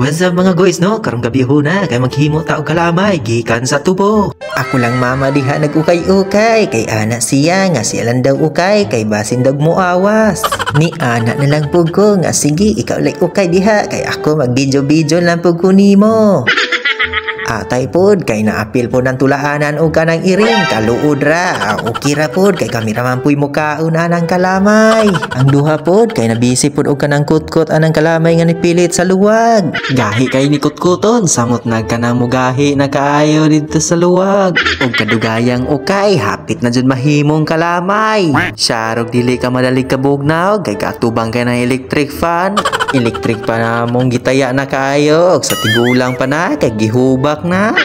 What's up mga guys no? Karong gabi na kay maghimo ta og kalamay gikan sa tubo. Ako lang mama diha nag-ukay-ukay kay anak siya nga siya lang daw ukay kay basin dag mo awas. Ni anak na lang pug ko nga sige ikaw like ukay diha kay ako mag-video lang pug ko nimo. Atay pod kay naapil po ng tulaanan o kanang iring kaluod ra okay ra pod kay kameraman po'y mukaon anang kalamay. Ang duha pod kay nabisi pod og kanang kutkot anang kalamay nga nipilit sa luwag. Gahi kay ni kutkuton samot nagkanang mugahi na kaayo didto sa luwag. Og kadugayang ukay hapit na jud mahimong kalamay. Syarog dili ka madalig kabugnaw kay katubang kay ng electric fan. Electric pa na mong gitaya na kayo sa tigulang pa na kay gihubak na.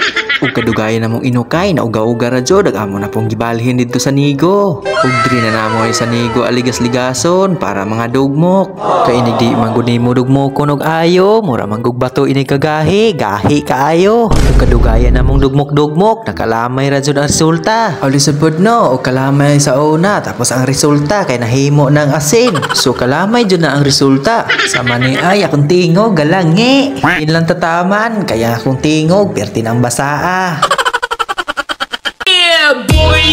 Ug kadugayan namong inukay na uga-uga ra jud amo na pong gibalhin didto sa nigo. Ug diri na namoy sa nigo aligas-ligason para mga dugmok. Kay inig di man gud nimo dugmokon og ayo, mura man gug bato ini kagahi, gahi kaayo. Ug kadugayan namong dugmok-dugmok, nakalamay ra jud ang resulta. Alisod pod no, og kalamay sa una tapos ang resulta kay nahimo ng asin. So kalamay jud na ang resulta. Sama ni ay akong tingog galangi. Inlang tataman kaya akong tingog perti nang basaa. Yeah, boy.